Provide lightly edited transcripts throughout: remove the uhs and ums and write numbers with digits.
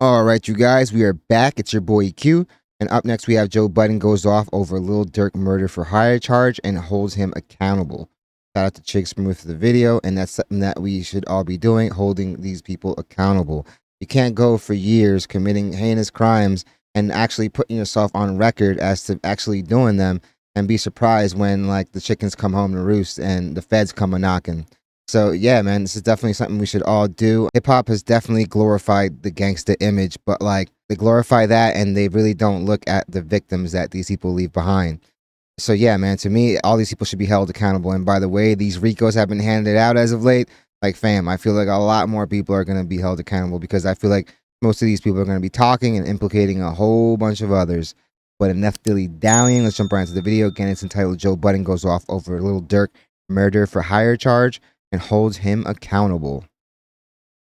All right, you guys, we are back. It's your boy Q. And up next, we have Joe Budden goes off over Lil Durk murder for hire charge and holds him accountable. Shout out to Chig Smooth for the video, and that's something that we should all be doing, holding these people accountable. You can't go for years committing heinous crimes and actually putting yourself on record as to actually doing them and be surprised when like the chickens come home to roost and the feds come a knocking. So yeah, man, this is definitely something we should all do. Hip hop has definitely glorified the gangsta image, but like they glorify that and they really don't look at the victims that these people leave behind. So yeah, man, to me, all these people should be held accountable. And by the way, these RICOs have been handed out as of late. Like, fam, I feel like a lot more people are going to be held accountable because I feel like most of these people are going to be talking and implicating a whole bunch of others. But enough dilly-dallying. Let's jump right into the video. Again, it's entitled Joe Budden Goes Off Over Lil Durk Murder for Hire Charge and Holds Him Accountable.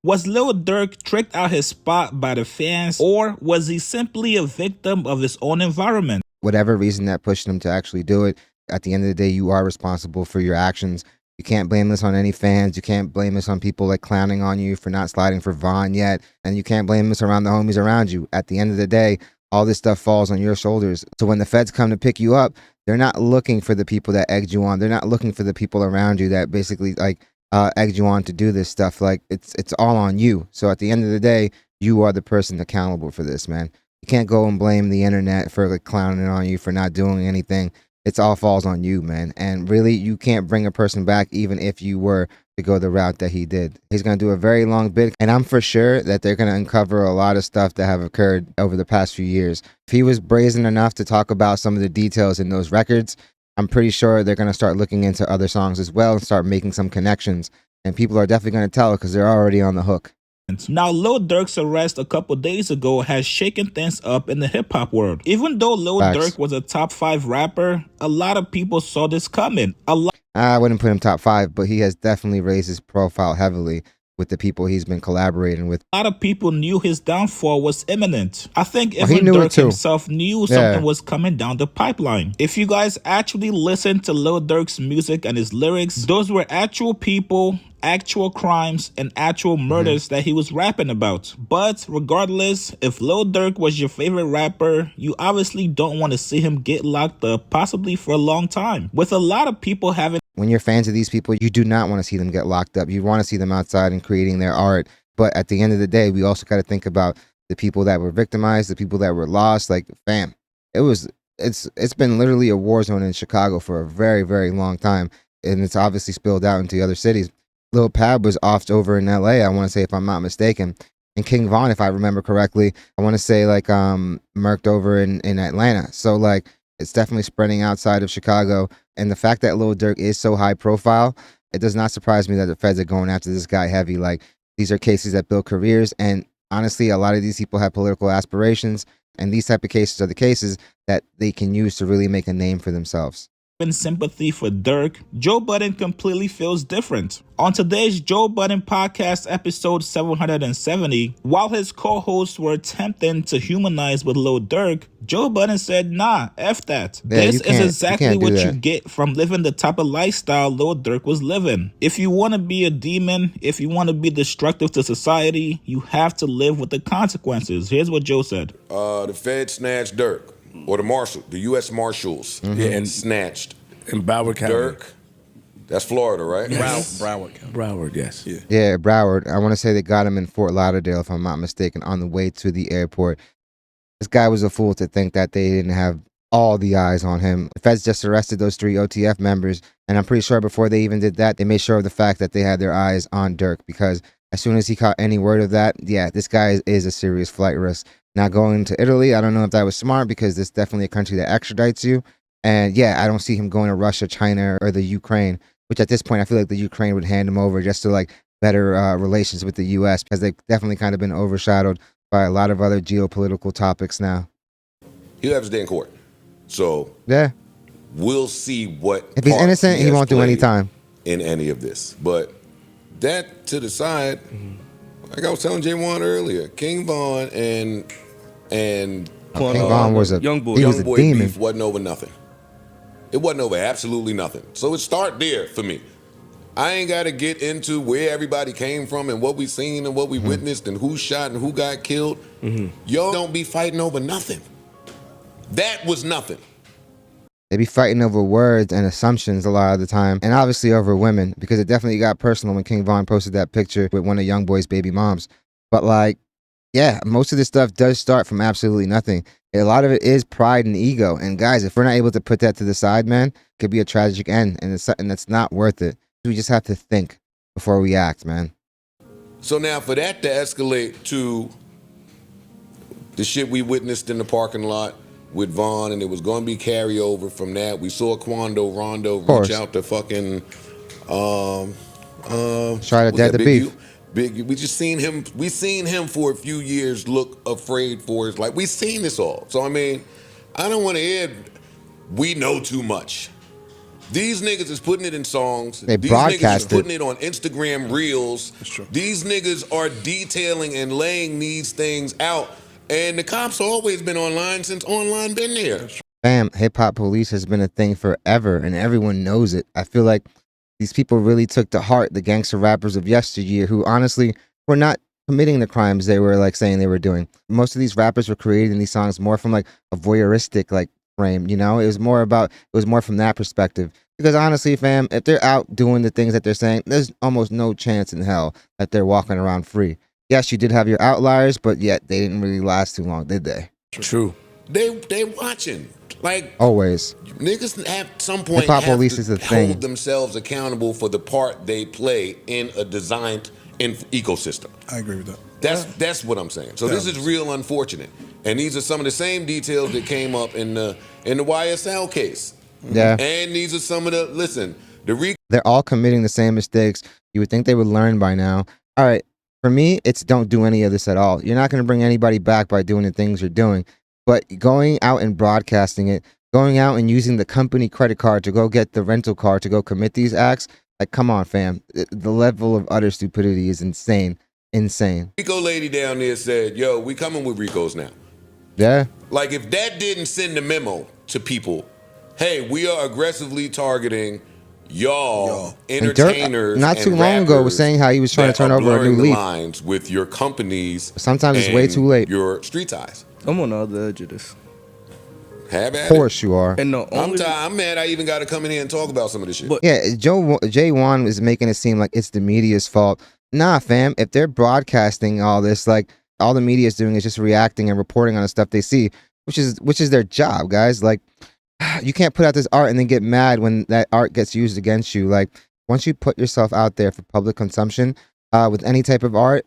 Was Lil Durk tricked out his spot by the fans, or was he simply a victim of his own environment? Whatever reason that pushed him to actually do it, at the end of the day, you are responsible for your actions. You can't blame this on any fans. You can't blame this on people like clowning on you for not sliding for Vaughn yet. And you can't blame this around the homies around you. At the end of the day, all this stuff falls on your shoulders. So when the feds come to pick you up, they're not looking for the people that egged you on. They're not looking for the people around you that basically like egged you on to do this stuff. Like it's all on you. So at the end of the day, you are the person accountable for this, man. You can't go and blame the internet for like clowning on you for not doing anything. It's all falls on you, man. And really, you can't bring a person back even if you were to go the route that he did. He's going to do a very long bid, and I'm for sure that they're going to uncover a lot of stuff that have occurred over the past few years. If he was brazen enough to talk about some of the details in those records, I'm pretty sure they're going to start looking into other songs as well and start making some connections. And people are definitely going to tell because they're already on the hook. Now, Lil Durk's arrest a couple days ago has shaken things up in the hip-hop world. Even though Lil Durk was a top 5 rapper, a lot of people saw this coming. I wouldn't put him top 5, but he has definitely raised his profile heavily with the people he's been collaborating with. A lot of people knew his downfall was imminent. I think even Durk himself knew something was coming down the pipeline. If you guys actually listen to Lil Durk's music and his lyrics, those were actual people, actual crimes, and actual murders that he was rapping about. But regardless, if Lil Durk was your favorite rapper, you obviously don't want to see him get locked up, possibly for a long time. With a lot of people having... When you're fans of these people, you do not want to see them get locked up. You want to see them outside and creating their art. But at the end of the day, we also got to think about the people that were victimized, the people that were lost. Like, fam, it's been literally a war zone in Chicago for a very, very long time. And it's obviously spilled out into other cities. Lil Pab was offed over in LA, I want to say, if I'm not mistaken. And King Von, if I remember correctly, I want to say like murked over in Atlanta. So like it's definitely spreading outside of Chicago. And the fact that Lil Durk is so high profile, it does not surprise me that the feds are going after this guy heavy. Like, these are cases that build careers. And honestly, a lot of these people have political aspirations. And these type of cases are the cases that they can use to really make a name for themselves. In sympathy for Durk, Joe Budden completely feels different. On today's Joe Budden podcast episode 770, while his co-hosts were attempting to humanize with Lil Durk, Joe Budden said, nah, F that. Yeah, this is exactly what you get from living the type of lifestyle Lil Durk was living. If you want to be a demon, if you want to be destructive to society, you have to live with the consequences. Here's what Joe said. The Fed snatched Durk. Or the U.S. Marshals, and snatched in Broward County. Durk. That's Florida, right? Yes. Broward County. Broward, yes. Yeah, Broward. I want to say they got him in Fort Lauderdale, if I'm not mistaken, on the way to the airport. This guy was a fool to think that they didn't have all the eyes on him. The feds just arrested those 3 OTF members, and I'm pretty sure before they even did that, they made sure of the fact that they had their eyes on Durk, because as soon as he caught any word of that, yeah, this guy is a serious flight risk. Not going to Italy, I don't know if that was smart, because it's definitely a country that extradites you. And yeah, I don't see him going to Russia, China, or the Ukraine, which at this point, I feel like the Ukraine would hand him over just to like better relations with the U.S., because they've definitely kind of been overshadowed by a lot of other geopolitical topics now. He'll have his day in court. So yeah, we'll see what. If he's innocent, he won't do any time in any of this. But that to the side, like I was telling J1 earlier, King Von and King Von was a young boy. He was a demon. Beef wasn't over nothing. It wasn't over absolutely nothing. So it start there for me. I ain't got to get into where everybody came from and what we seen and what we witnessed and who shot and who got killed. Y'all don't be fighting over nothing. That was nothing. They be fighting over words and assumptions a lot of the time, and obviously over women, because it definitely got personal when King Von posted that picture with one of Young Boy's baby moms. But like, yeah, most of this stuff does start from absolutely nothing. A lot of it is pride and ego. And guys, if we're not able to put that to the side, man, it could be a tragic end, and that's not worth it. We just have to think before we act, man. So now for that to escalate to the shit we witnessed in the parking lot with Vaughn, and it was going to be carryover from that. We saw Quando Rondo reach out to fucking try to dead the beef. We just seen him. We seen him for a few years look afraid for his life. We seen this all. So I mean, I don't want to hear we know too much. These niggas is putting it in songs. They These niggas is putting it on Instagram Reels. That's true. These niggas are detailing and laying these things out. And the cops always been online since online been there. Fam, hip hop police has been a thing forever, and everyone knows it. I feel like these people really took to heart the gangster rappers of yesteryear, who honestly were not committing the crimes they were like saying they were doing. Most of these rappers were creating these songs more from like a voyeuristic like frame, you know? It was more from that perspective. Because honestly, fam, if they're out doing the things that they're saying, there's almost no chance in hell that they're walking around free. Yes, you did have your outliers, but yet they didn't really last too long, did they? True. They watching. Like always. Niggas at some point hip-hop have police to is a hold thing. themselves accountable for the part they play in a designed ecosystem. I agree with that. That's what I'm saying. So this is real unfortunate. And these are some of the same details that came up in the YSL case. Yeah. And these are some of they're all committing the same mistakes. You would think they would learn by now. All right. For me, it's don't do any of this at all. You're not going to bring anybody back by doing the things you're doing. But going out and broadcasting it, going out and using the company credit card to go get the rental car to go commit these acts, like, come on, fam. The level of utter stupidity is insane. Insane. Rico lady down there said, yo, we coming with Ricos now. Yeah. Like, if that didn't send a memo to people, hey, we are aggressively targeting y'all entertainers. And Dirk, not too long ago, was saying how he was trying to turn over a new leaf. Lines with your companies. Sometimes it's way too late. Your street ties. I'm on the other edge of this. Have at it. Of course you are. And I'm mad I even got to come in here and talk about some of this shit. But yeah, Jay Wan is making it seem like it's the media's fault. Nah, fam. If they're broadcasting all this, like, all the media is doing is just reacting and reporting on the stuff they see, which is their job, guys. Like, you can't put out this art and then get mad when that art gets used against you. Like, once you put yourself out there for public consumption with any type of art,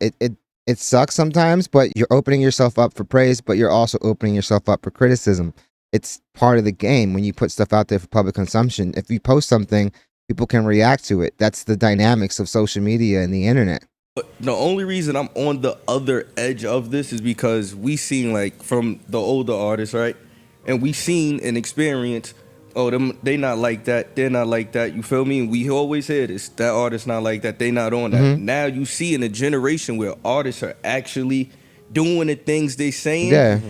it sucks sometimes, but you're opening yourself up for praise, but you're also opening yourself up for criticism. It's part of the game when you put stuff out there for public consumption. If you post something, people can react to it. That's the dynamics of social media and the internet. But the only reason I'm on the other edge of this is because we seen, like, from the older artists, right? And we seen and experienced, they not like that, they're not like that, you feel me? And we always hear this, that artist not like that, they not on that. Mm-hmm. Now you see in a generation where artists are actually doing the things they saying. Yeah.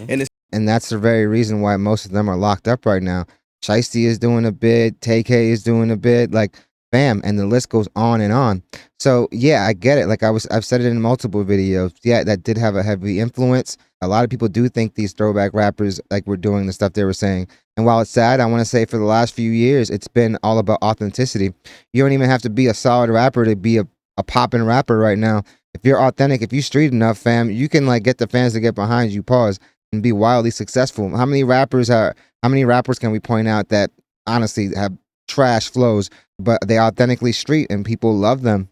And that's the very reason why most of them are locked up right now. Shiesty is doing a bit, TK is doing a bit, like, bam, and the list goes on and on. So yeah, I get it. Like I've said it in multiple videos. Yeah, that did have a heavy influence. A lot of people do think these throwback rappers like were doing the stuff they were saying. And while it's sad, I want to say for the last few years, it's been all about authenticity. You don't even have to be a solid rapper to be a poppin' rapper right now. If you're authentic, if you street enough, fam, you can like get the fans to get behind you, pause, and be wildly successful. How many rappers can we point out that honestly have trash flows, but they authentically street and people love them?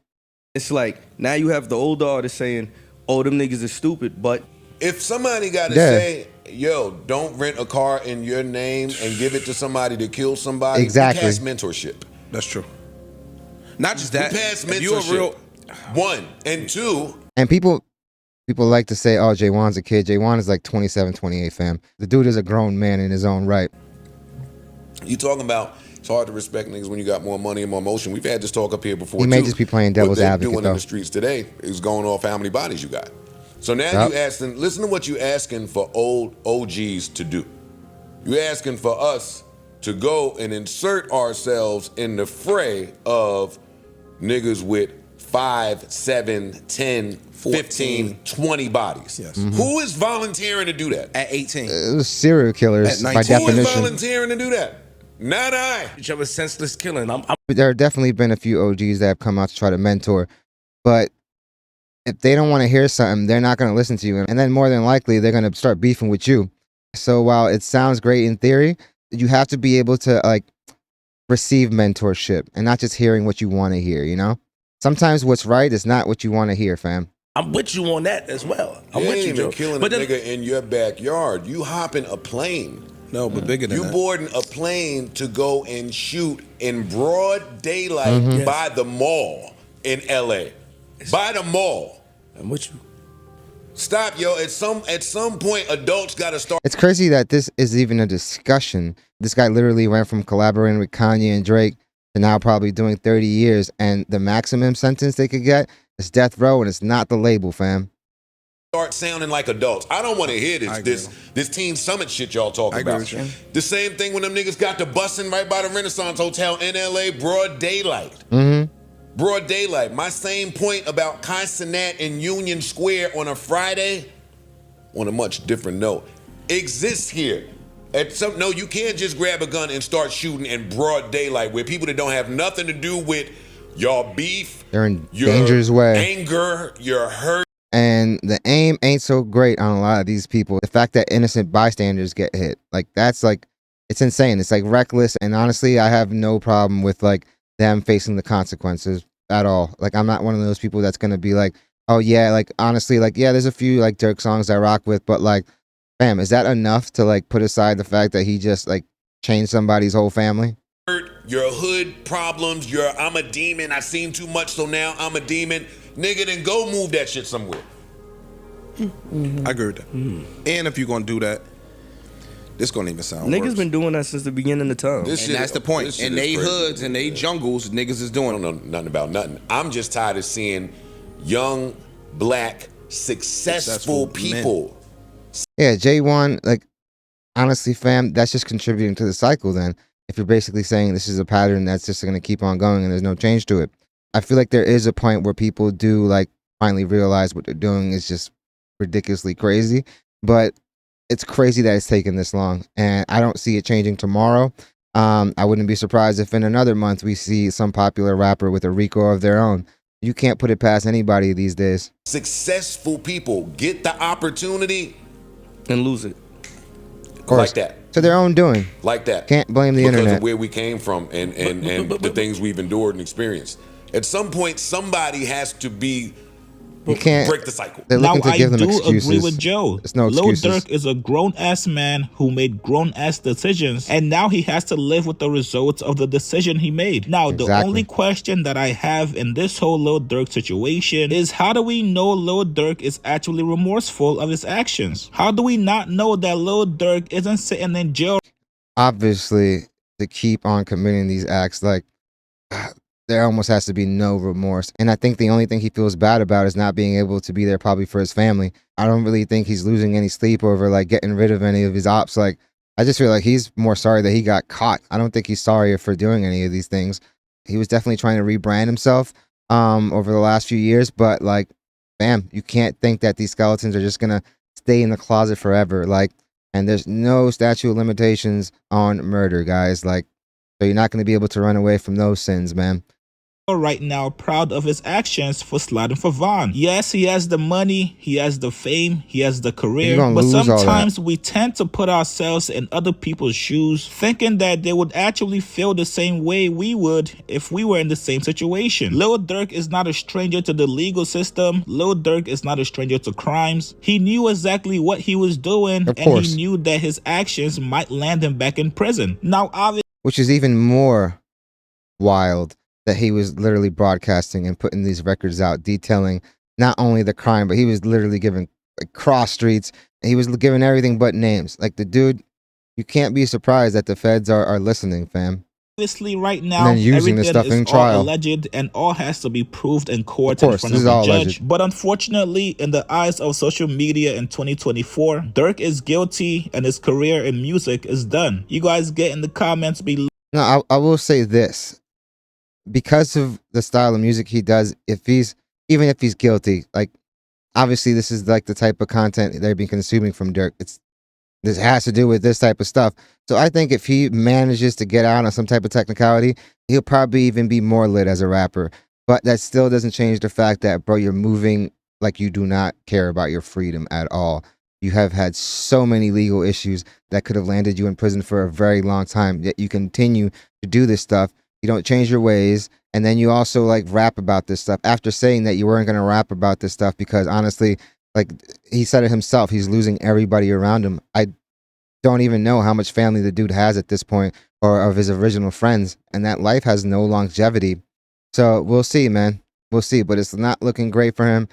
It's like, now you have the older artists saying, oh, them niggas are stupid, but if somebody got to say, yo, don't rent a car in your name and give it to somebody to kill somebody, exactly. We pass mentorship. That's true. Not just that. We pass mentorship. One. And two. And people like to say, oh, Jay Wan's a kid. Jay Wan is like 27, 28, fam. The dude is a grown man in his own right. You talking about it's hard to respect niggas when you got more money and more motion. We've had this talk up here before. He may just be playing devil's advocate. What they're doing though. in the streets today is going off how many bodies you got. So now you asking, listen to what you asking for old OGs to do. You asking for us to go and insert ourselves in the fray of niggas with 5, 7, 10, 15, 20 bodies. Yes. Who is volunteering to do that? At 18. It was serial killers At by 19. Who is definition. volunteering to do that? Not I. Each other senseless killing. But there have definitely been a few OGs that have come out to try to mentor, but if they don't want to hear something, they're not going to listen to you, and then more than likely they're going to start beefing with you. So while it sounds great in theory, you have to be able to like receive mentorship and not just hearing what you want to hear. You know, sometimes what's right is not what you want to hear, fam. I'm with you on that as well. I'm You with ain't you, even Joe. killing But a then, nigga in your backyard. You hopping a plane. no, but bigger than You that. boarding a plane to go and shoot in broad daylight by the mall in LA. By the mall. I'm with you. Stop, yo. At some point, adults got to start. It's crazy that this is even a discussion. This guy literally went from collaborating with Kanye and Drake to now probably doing 30 years, and the maximum sentence they could get is death row, and it's not the label, fam. Start sounding like adults. I don't want to hear this Teen Summit shit y'all talking agree about. with you. The same thing when them niggas got to busting right by the Renaissance Hotel in LA, broad daylight. Broad daylight. My same point about Consonant in Union Square on a Friday, on a much different note, exists here. No, you can't just grab a gun and start shooting in broad daylight where people that don't have nothing to do with y'all beef, They're in your danger's way. anger, your hurt. And the aim ain't so great on a lot of these people. The fact that innocent bystanders get hit, like that's like, it's insane. It's like reckless. And honestly, I have no problem with like them facing the consequences at all. Like I'm not one of those people that's gonna be like, oh yeah, like honestly, like yeah, there's a few like Dirk songs I rock with, but like, fam, is that enough to like put aside the fact that he just like changed somebody's whole family? Your hood problems, your I'm a demon, I've seen too much, so now I'm a demon. Nigga, then go move that shit somewhere. I agree with that. And if you're going to do that, this going to even sound Niggas worse. been doing that since the beginning of time. This And shit- that's the point. this shit In is they crazy. hoods and they jungles, niggas is I doing don't know nothing about nothing. I'm just tired of seeing young, black, successful men. people. Yeah, J1, like honestly, fam, that's just contributing to the cycle then. If you're basically saying this is a pattern that's just gonna keep on going and there's no change to it. I feel like there is a point where people do like finally realize what they're doing is just ridiculously crazy. But it's crazy that it's taken this long, and I don't see it changing tomorrow. I wouldn't be surprised if in another month we see some popular rapper with a Rico of their own. You can't put it past anybody these days. Successful people get the opportunity And lose it. Of course. like that. To their own doing. Like that. Can't blame the because internet. of where we came from and the things we've endured and experienced. At some point, somebody has to be You can't break the cycle. They're Now, looking to I give them do excuses. agree with Joe. There's no Lil excuses. Durk is a grown-ass man who made grown-ass decisions, and now he has to live with the results of the decision he made. Now, the Exactly. only question that I have in this whole Lil Durk situation is, how do we know Lil Durk is actually remorseful of his actions? How do we not know that Lil Durk isn't sitting in jail Obviously, to keep on committing these acts, like there almost has to be no remorse. And I think the only thing he feels bad about is not being able to be there probably for his family. I don't really think he's losing any sleep over like getting rid of any of his ops. Like I just feel like he's more sorry that he got caught. I don't think he's sorry for doing any of these things. He was definitely trying to rebrand himself over the last few years, but like, bam, you can't think that these skeletons are just gonna stay in the closet forever. Like, and there's no statute of limitations on murder, guys. Like, so you're not gonna be able to run away from those sins, man. right now proud of his actions for sliding for Vaughn. Yes, he has the money, he has the fame, he has the You're career, gonna but lose all that. sometimes we tend to put ourselves in other people's shoes, thinking that they would actually feel the same way we would if we were in the same situation. Lil Durk is not a stranger to the legal system. Lil Durk is not a stranger to crimes. He knew exactly what he was doing, Of and course. he knew that his actions might land him back in prison. Now, obviously, Which is even more wild that he was literally broadcasting and putting these records out detailing not only the crime, but he was literally giving like, cross streets. And he was giving everything but names. Like the dude, you can't be surprised that the feds are listening, fam. right now, then using this everything stuff in is all trial. alleged and all has to be proved in court Of course, in front this of is all a judge. alleged. But unfortunately, in the eyes of social media in 2024, Durk is guilty and his career in music is done. You guys get in the comments below. No, I will say this. because of the style of music he does, even if he's guilty, like obviously this is like the type of content they've been consuming from Dirk. This has to do with this type of stuff. So I think if he manages to get out on some type of technicality, he'll probably even be more lit as a rapper. But that still doesn't change the fact that, bro, you're moving like you do not care about your freedom at all. You have had so many legal issues that could have landed you in prison for a very long time, yet you continue to do this stuff. You don't change your ways. And then you also like rap about this stuff after saying that you weren't going to rap about this stuff because honestly, like he said it himself, he's losing everybody around him. I don't even know how much family the dude has at this point or of his original friends, and that life has no longevity. So we'll see, man. We'll see, but it's not looking great for him.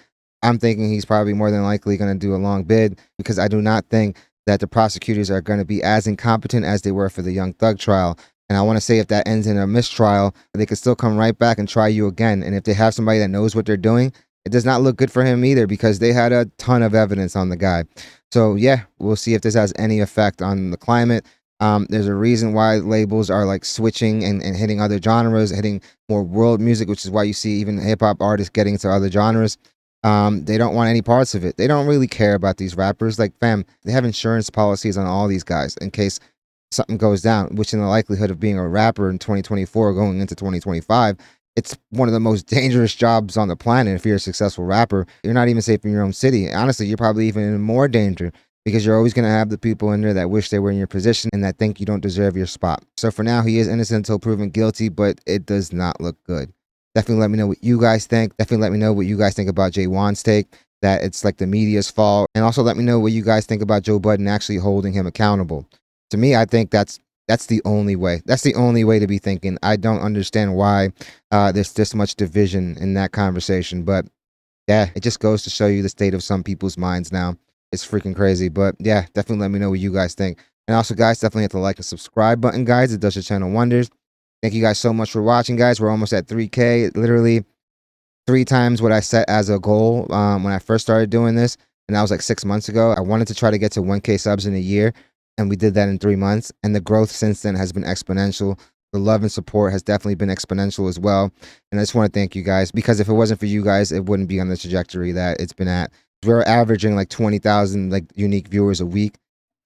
I'm thinking he's probably more than likely going to do a long bid because I do not think that the prosecutors are going to be as incompetent as they were for the Young Thug trial. And I want to say if that ends in a mistrial, they could still come right back and try you again. And if they have somebody that knows what they're doing, it does not look good for him either because they had a ton of evidence on the guy. So yeah, we'll see if this has any effect on the climate. There's a reason why labels are like switching and hitting other genres, hitting more world music, which is why you see even hip hop artists getting into other genres. They don't want any parts of it. They don't really care about these rappers. Like, fam, they have insurance policies on all these guys in case something goes down, which in the likelihood of being a rapper in 2024 going into 2025, it's one of the most dangerous jobs on the planet. If you're a successful rapper, you're not even safe in your own city. Honestly, you're probably even in more danger because you're always going to have the people in there that wish they were in your position and that think you don't deserve your spot. So for now, he is innocent until proven guilty, but it does not look good. Definitely let me know what you guys think. Definitely let me know what you guys think about Jay Wan's take, that it's like the media's fault. And also let me know what you guys think about Joe Budden actually holding him accountable. To me, I think that's the only way. That's the only way to be thinking. I don't understand why there's this much division in that conversation. But yeah, it just goes to show you the state of some people's minds now. It's freaking crazy. But yeah, definitely let me know what you guys think. And also, guys, definitely hit the like and subscribe button, guys. It does your channel wonders. Thank you guys so much for watching, guys. We're almost at 3K. Literally 3 times what I set as a goal when I first started doing this. And that was like 6 months ago. I wanted to try to get to 1K subs in a year. And we did that in 3 months. And the growth since then has been exponential. The love and support has definitely been exponential as well. And I just want to thank you guys, because if it wasn't for you guys, it wouldn't be on the trajectory that it's been at. We're averaging like 20,000 like unique viewers a week,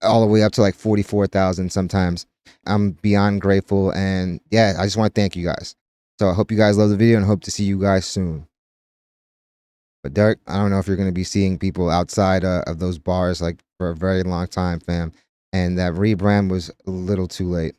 all the way up to like 44,000 sometimes. I'm beyond grateful. And yeah, I just want to thank you guys. So I hope you guys love the video and hope to see you guys soon. But Dirk, I don't know if you're going to be seeing people outside of those bars like for a very long time, fam. And that rebrand was a little too late.